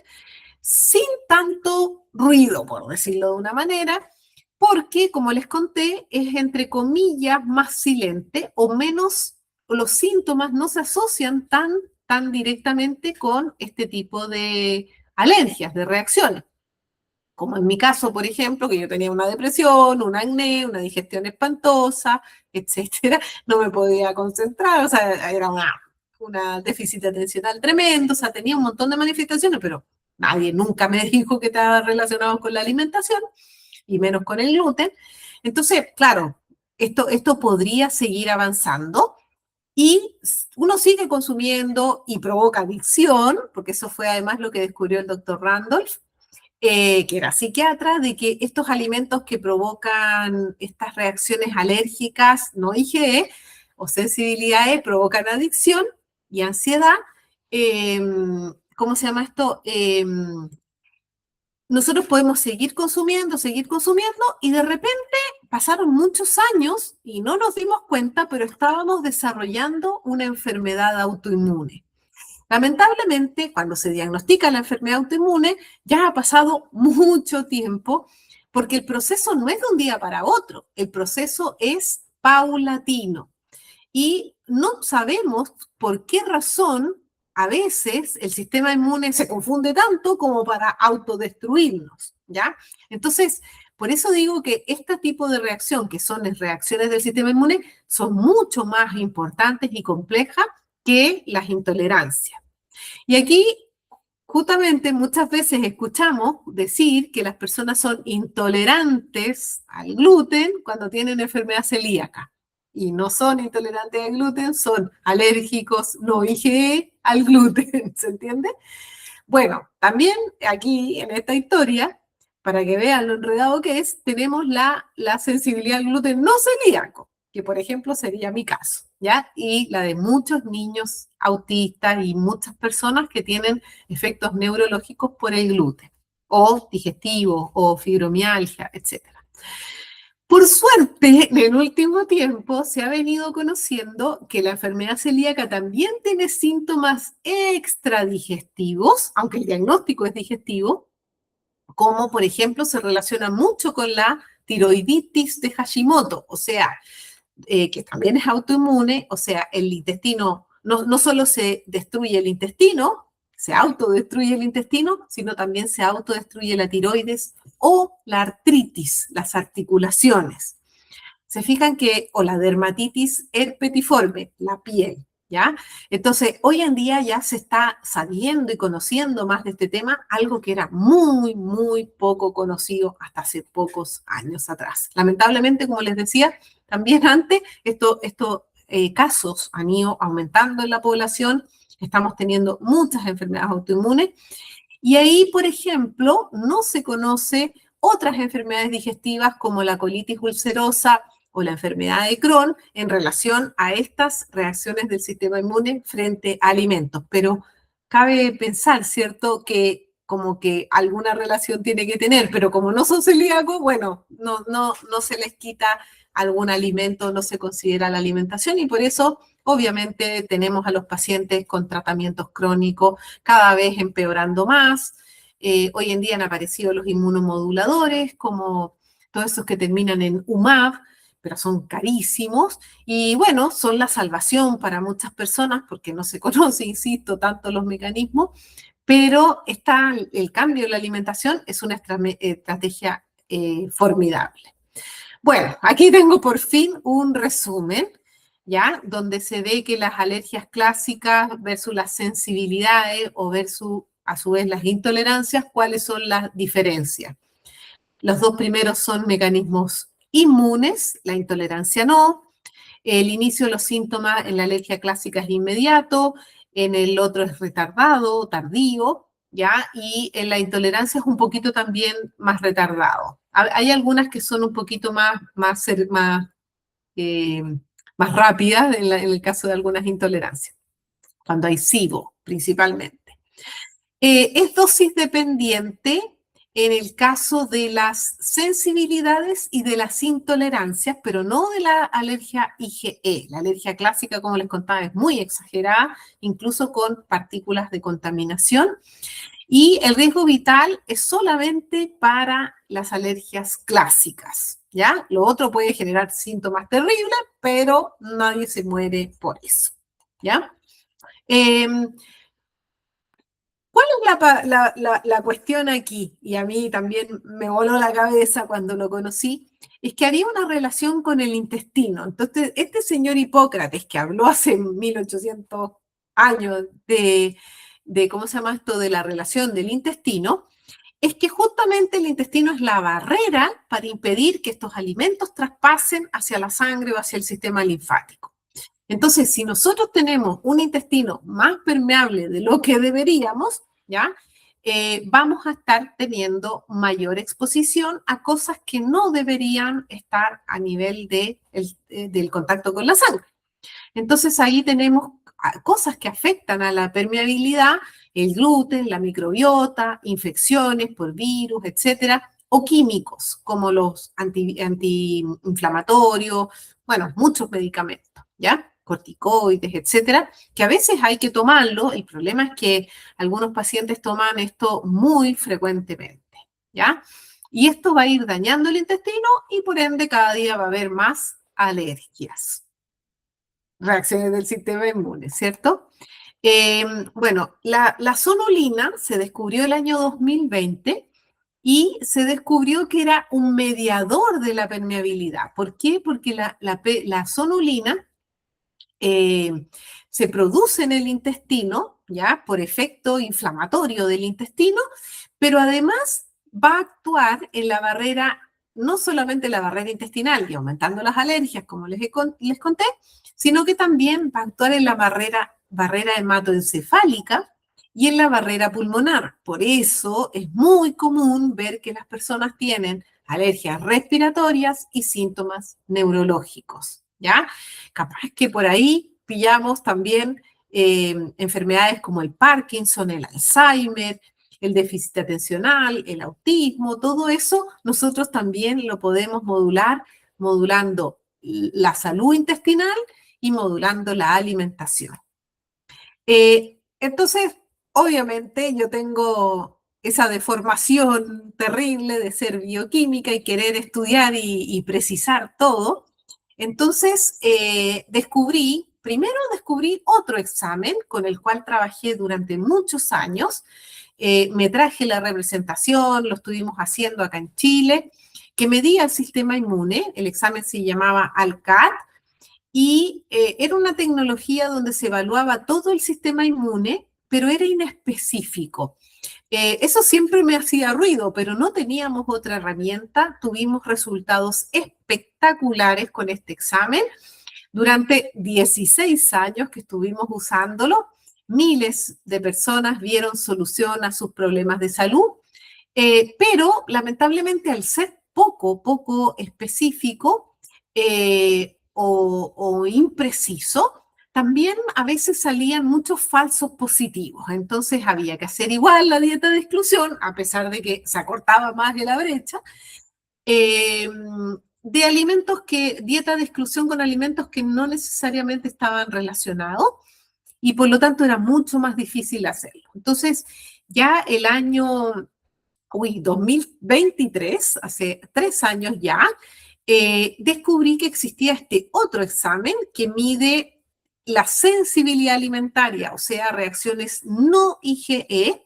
sin tanto ruido, por decirlo de una manera, porque, como les conté, es entre comillas más silente o menos, los síntomas no se asocian tan directamente con este tipo de alergias, de reacciones. Como en mi caso, por ejemplo, que yo tenía una depresión, un acné, una digestión espantosa, etcétera, no me podía concentrar, o sea, era una déficit atencional tremendo, o sea, tenía un montón de manifestaciones, pero nadie nunca me dijo que estaba relacionado con la alimentación, y menos con el gluten. Entonces, claro, esto podría seguir avanzando y uno sigue consumiendo y provoca adicción, porque eso fue además lo que descubrió el doctor Randolph, que era psiquiatra, de que estos alimentos que provocan estas reacciones alérgicas no IgE o sensibilidades provocan adicción y ansiedad. Eh, ¿Cómo se llama esto? Nosotros podemos seguir consumiendo y de repente pasaron muchos años y no nos dimos cuenta, pero estábamos desarrollando una enfermedad autoinmune. Lamentablemente, cuando se diagnostica la enfermedad autoinmune, ya ha pasado mucho tiempo, porque el proceso no es de un día para otro, el proceso es paulatino. Y no sabemos por qué razón a veces el sistema inmune se confunde tanto como para autodestruirnos, ¿ya? Entonces, por eso digo que este tipo de reacción, que son las reacciones del sistema inmune, son mucho más importantes y complejas que las intolerancias. Y aquí, justamente, muchas veces escuchamos decir que las personas son intolerantes al gluten cuando tienen enfermedad celíaca. Y no son intolerantes al gluten, son alérgicos no IgE al gluten, ¿se entiende? Bueno, también aquí en esta historia, para que vean lo enredado que es, tenemos la sensibilidad al gluten no celíaco, que por ejemplo sería mi caso, ¿ya? Y la de muchos niños autistas y muchas personas que tienen efectos neurológicos por el gluten, o digestivos, o fibromialgia, etcétera. Por suerte, en el último tiempo se ha venido conociendo que la enfermedad celíaca también tiene síntomas extradigestivos, aunque el diagnóstico es digestivo, como por ejemplo se relaciona mucho con la tiroiditis de Hashimoto, o sea, que también es autoinmune, o sea, el intestino, no solo se destruye el intestino, se autodestruye el intestino, sino también se autodestruye la tiroides o la artritis, las articulaciones. Se fijan que, o la dermatitis herpetiforme, la piel, ¿ya? Entonces, hoy en día ya se está sabiendo y conociendo más de este tema, algo que era muy poco conocido hasta hace pocos años atrás. Lamentablemente, como les decía, también antes estos casos han ido aumentando en la población, estamos teniendo muchas enfermedades autoinmunes y ahí, por ejemplo, no se conoce otras enfermedades digestivas como la colitis ulcerosa o la enfermedad de Crohn en relación a estas reacciones del sistema inmune frente a alimentos. Pero cabe pensar, ¿cierto?, que como que alguna relación tiene que tener, pero como no son celíacos, bueno, no se les quita algún alimento, no se considera la alimentación y por eso obviamente tenemos a los pacientes con tratamientos crónicos cada vez empeorando más. Hoy en día han aparecido los inmunomoduladores, como todos esos que terminan en UMAB, pero son carísimos. Y bueno, son la salvación para muchas personas porque no se conoce, insisto, tanto los mecanismos, pero el cambio en la alimentación es una estrategia formidable. Bueno, aquí tengo por fin un resumen. ¿ya? Donde se ve que las alergias clásicas versus las sensibilidades o versus, a su vez, las intolerancias, ¿cuáles son las diferencias? Los dos primeros son mecanismos inmunes, la intolerancia no. El inicio de los síntomas en la alergia clásica es inmediato, en el otro es retardado, tardío, ¿ya? Y en la intolerancia es un poquito también más retardado. Hay algunas que son un poquito eh, más rápidas en el caso de algunas intolerancias, cuando hay SIBO principalmente. Es dosis dependiente en el caso de las sensibilidades y de las intolerancias, pero no de la alergia IgE. La alergia clásica, como les contaba, es muy exagerada, incluso con partículas de contaminación. Y el riesgo vital es solamente para las alergias clásicas, ¿ya? Lo otro puede generar síntomas terribles, pero nadie se muere por eso, ¿ya? ¿Cuál es la cuestión aquí? Y a mí también me voló la cabeza cuando lo conocí, es que había una relación con el intestino. Entonces, este señor Hipócrates, que habló hace 1800 años ¿cómo se llama esto? De la relación del intestino, es que justamente el intestino es la barrera para impedir que estos alimentos traspasen hacia la sangre o hacia el sistema linfático. Entonces, si nosotros tenemos un intestino más permeable de lo que deberíamos, ¿ya? Vamos a estar teniendo mayor exposición a cosas que no deberían estar a nivel del contacto con la sangre. Entonces, ahí tenemos cosas que afectan a la permeabilidad, el gluten, la microbiota, infecciones por virus, etcétera, o químicos como los antiinflamatorios, bueno, muchos medicamentos, ¿ya? Corticoides, etcétera, que a veces hay que tomarlo. El problema es que algunos pacientes toman esto muy frecuentemente, ¿ya? Y esto va a ir dañando el intestino y por ende cada día va a haber más alergias, reacciones del sistema inmune, ¿cierto? Bueno, la sonulina se descubrió el año 2020 y se descubrió que era un mediador de la permeabilidad. ¿Por qué? Porque la sonulina se produce en el intestino, ¿ya? Por efecto inflamatorio del intestino, pero además va a actuar en la barrera, no solamente la barrera intestinal y aumentando las alergias, como les conté, sino que también va a actuar en la barrera hematoencefálica y en la barrera pulmonar. Por eso es muy común ver que las personas tienen alergias respiratorias y síntomas neurológicos, ¿ya? Capaz que por ahí pillamos también enfermedades como el Parkinson, el Alzheimer, el déficit atencional, el autismo, todo eso nosotros también lo podemos modular modulando la salud intestinal y modulando la alimentación. Entonces, obviamente yo tengo esa deformación terrible de ser bioquímica y querer estudiar y precisar todo. Entonces, primero descubrí otro examen con el cual trabajé durante muchos años. Me traje la representación, lo estuvimos haciendo acá en Chile, que medía el sistema inmune. El examen se llamaba ALCAT y era una tecnología donde se evaluaba todo el sistema inmune, pero era inespecífico. Eso siempre me hacía ruido, pero no teníamos otra herramienta. Tuvimos resultados espectaculares con este examen. Durante 16 años que estuvimos usándolo, miles de personas vieron solución a sus problemas de salud, pero lamentablemente al ser poco específico o impreciso, también a veces salían muchos falsos positivos. Entonces había que hacer igual la dieta de exclusión, a pesar de que se acortaba más de la brecha, dieta de exclusión con alimentos que no necesariamente estaban relacionados y por lo tanto era mucho más difícil hacerlo. Entonces, ya el año 2023, hace 3 años ya, descubrí que existía este otro examen que mide la sensibilidad alimentaria, o sea, reacciones no IgE,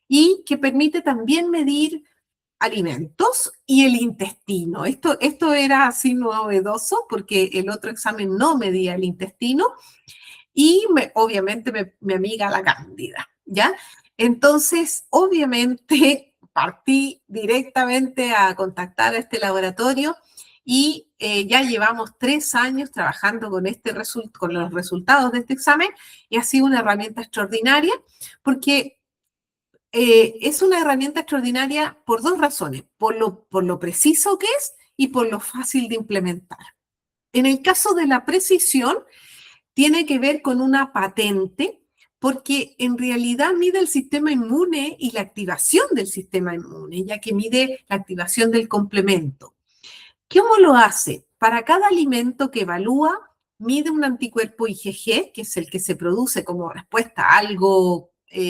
y que permite también medir alimentos y el intestino. Esto era así novedoso porque el otro examen no medía el intestino y obviamente mi amiga la Cándida, ¿ya? Entonces, obviamente partí directamente a contactar a este laboratorio y ya llevamos 3 años trabajando con, con los resultados de este examen y ha sido una herramienta extraordinaria porque es una herramienta extraordinaria por dos razones, por lo preciso que es y por lo fácil de implementar. En el caso de la precisión, tiene que ver con una patente, porque en realidad mide el sistema inmune y la activación del sistema inmune, ya que mide la activación del complemento. ¿Cómo lo hace? Para cada alimento que evalúa, mide un anticuerpo IgG, que es el que se produce como respuesta a algo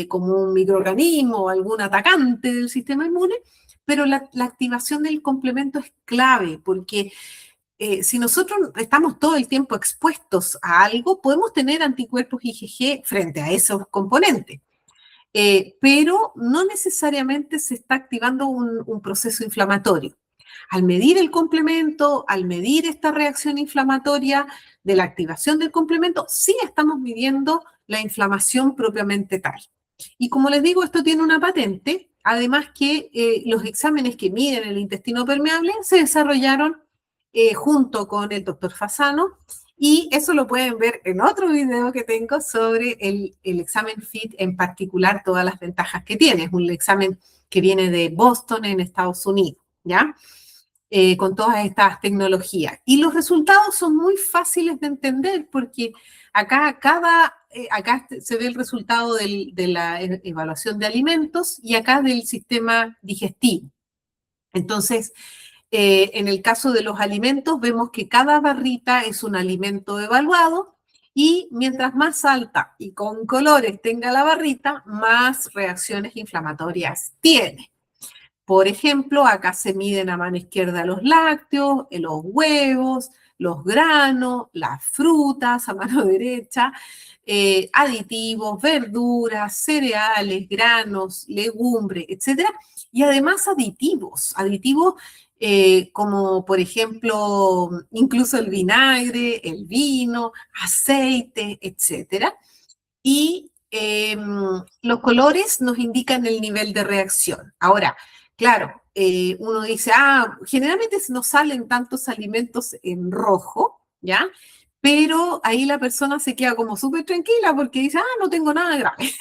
como un microorganismo o algún atacante del sistema inmune, pero la activación del complemento es clave, porque si nosotros estamos todo el tiempo expuestos a algo, podemos tener anticuerpos IgG frente a esos componentes, pero no necesariamente se está activando un proceso inflamatorio. Al medir el complemento, al medir esta reacción inflamatoria de la activación del complemento, sí estamos midiendo la inflamación propiamente tal. Y como les digo, esto tiene una patente, además que los exámenes que miden el intestino permeable se desarrollaron junto con el doctor Fasano, y eso lo pueden ver en otro video que tengo sobre el examen FIT, en particular todas las ventajas que tiene. Es un examen que viene de Boston, en Estados Unidos, ¿ya? Con todas estas tecnologías. Y los resultados son muy fáciles de entender porque acá, acá se ve el resultado de la evaluación de alimentos y acá del sistema digestivo. Entonces, en el caso de los alimentos, vemos que cada barrita es un alimento evaluado y mientras más alta y con colores tenga la barrita, más reacciones inflamatorias tiene. Por ejemplo, acá se miden a mano izquierda los lácteos, los huevos, los granos, las frutas a mano derecha, aditivos, verduras, cereales, granos, legumbres, etc. Y además aditivos como por ejemplo incluso el vinagre, el vino, aceite, etc. Y los colores nos indican el nivel de reacción. Ahora, claro, uno dice, generalmente no salen tantos alimentos en rojo, ¿ya? Pero ahí la persona se queda como súper tranquila porque dice, no tengo nada grave.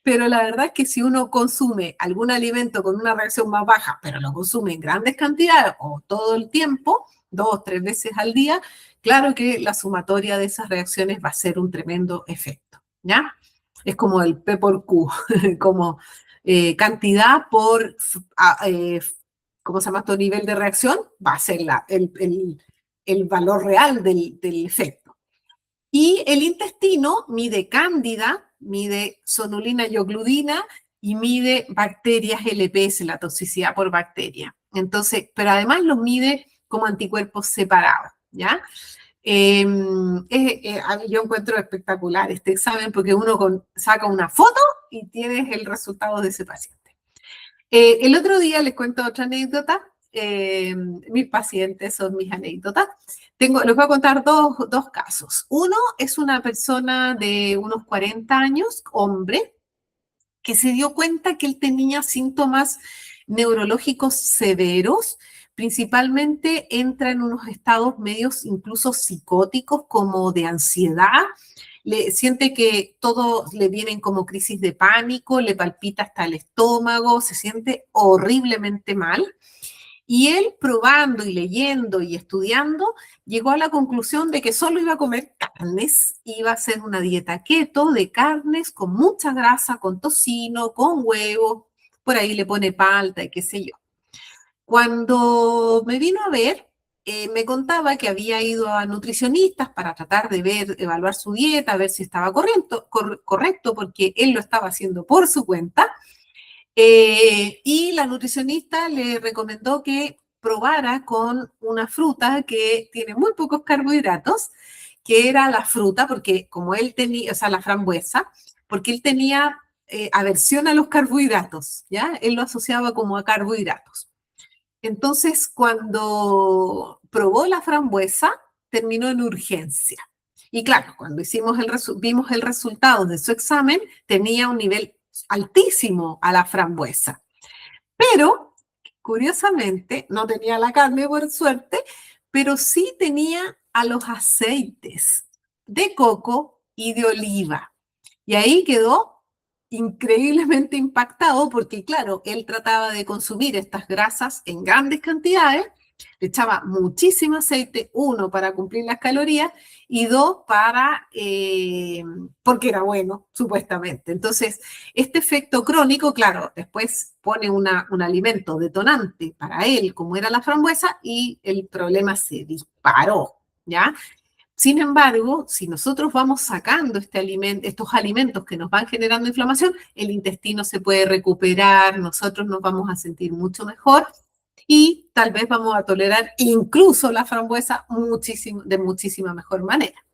Pero la verdad es que si uno consume algún alimento con una reacción más baja, pero lo consume en grandes cantidades o todo el tiempo, 2 o 3 veces al día, claro que la sumatoria de esas reacciones va a ser un tremendo efecto, ¿ya? Es como el P por Q, como cantidad por, ¿cómo se llama esto? Nivel de reacción, va a ser el valor real del efecto. Y el intestino mide cándida, mide sonulina y ogludina y mide bacterias LPS, la toxicidad por bacteria. Entonces, pero además los mide como anticuerpos separados, ¿ya? Yo encuentro espectacular este examen porque uno saca una foto y tienes el resultado de ese paciente. El otro día les cuento otra anécdota. Mis pacientes son mis anécdotas. Les voy a contar dos casos. Uno es una persona de unos 40 años, hombre, que se dio cuenta que él tenía síntomas neurológicos severos. Principalmente entra en unos estados medios incluso psicóticos, como de ansiedad. Siente que todo le vienen como crisis de pánico, le palpita hasta el estómago, se siente horriblemente mal. Y él, probando y leyendo y estudiando, llegó a la conclusión de que solo iba a comer carnes, iba a hacer una dieta keto de carnes con mucha grasa, con tocino, con huevos, por ahí le pone palta y qué sé yo. Cuando me vino a ver, me contaba que había ido a nutricionistas para tratar de evaluar su dieta, ver si estaba correcto, porque él lo estaba haciendo por su cuenta. Y la nutricionista le recomendó que probara con una fruta que tiene muy pocos carbohidratos, que era la fruta, porque como él tenía, o sea, la frambuesa, porque él tenía aversión a los carbohidratos, ¿ya? Él lo asociaba como a carbohidratos. Entonces, cuando probó la frambuesa, terminó en urgencia. Y claro, cuando vimos el resultado de su examen, tenía un nivel altísimo a la frambuesa. Pero, curiosamente, no tenía la carne por suerte, pero sí tenía a los aceites de coco y de oliva. Y ahí quedó increíblemente impactado porque, claro, él trataba de consumir estas grasas en grandes cantidades, le echaba muchísimo aceite, uno, para cumplir las calorías, y dos, porque era bueno, supuestamente. Entonces, este efecto crónico, claro, después pone un alimento detonante para él, como era la frambuesa, y el problema se disparó, ¿ya? Sin embargo, si nosotros vamos sacando estos alimentos que nos van generando inflamación, el intestino se puede recuperar, nosotros nos vamos a sentir mucho mejor y tal vez vamos a tolerar incluso la frambuesa de muchísima mejor manera.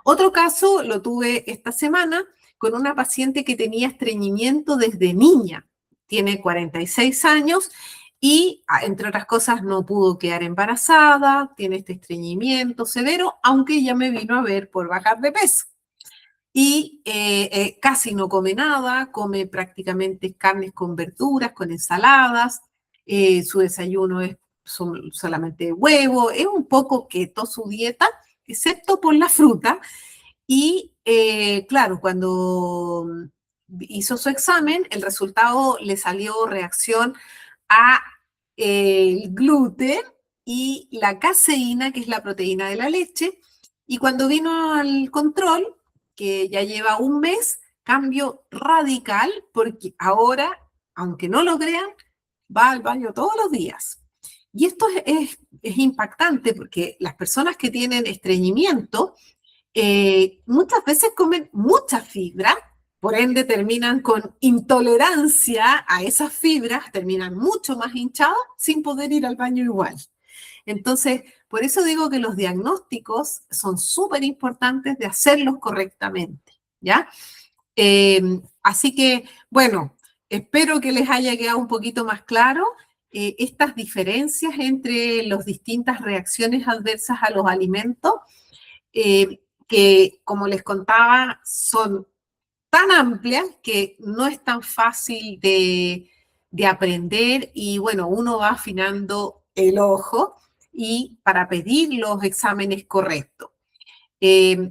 Otro caso lo tuve esta semana con una paciente que tenía estreñimiento desde niña. Tiene 46 años y, entre otras cosas, no pudo quedar embarazada, tiene este estreñimiento severo, aunque ella me vino a ver por bajar de peso. Y casi no come nada, come prácticamente carnes con verduras, con ensaladas, su desayuno es solamente huevo, es un poco keto su dieta, excepto por la fruta. Y claro, cuando hizo su examen, el resultado le salió reacción a el gluten y la caseína, que es la proteína de la leche. Y cuando vino al control, que ya lleva un mes, cambio radical, porque ahora, aunque no lo crean, va al baño todos los días. Y esto es impactante porque las personas que tienen estreñimiento muchas veces comen mucha fibra, por ende terminan con intolerancia a esas fibras, terminan mucho más hinchados sin poder ir al baño igual. Entonces, por eso digo que los diagnósticos son súper importantes de hacerlos correctamente, ¿ya? Así que, bueno, espero que les haya quedado un poquito más claro estas diferencias entre las distintas reacciones adversas a los alimentos, que, como les contaba, son tan amplias que no es tan fácil de aprender y, bueno, uno va afinando el ojo y para pedir los exámenes correctos.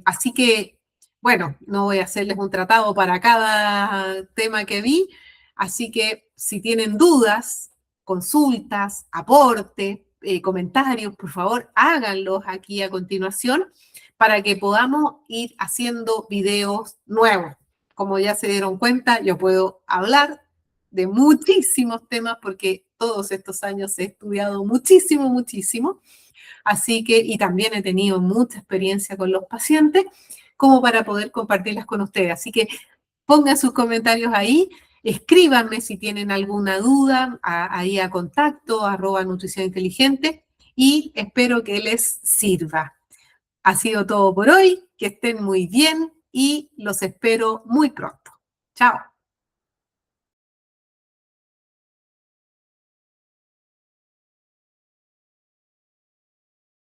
Así que, bueno, no voy a hacerles un tratado para cada tema que vi, así que si tienen dudas, consultas, aportes, comentarios, por favor, háganlos aquí a continuación para que podamos ir haciendo videos nuevos. Como ya se dieron cuenta, yo puedo hablar de muchísimos temas porque todos estos años he estudiado muchísimo, muchísimo. Así que, y también he tenido mucha experiencia con los pacientes como para poder compartirlas con ustedes. Así que pongan sus comentarios ahí, escríbanme si tienen alguna duda, ahí a contacto, @nutrición inteligente, y espero que les sirva. Ha sido todo por hoy, que estén muy bien y los espero muy pronto. Chao.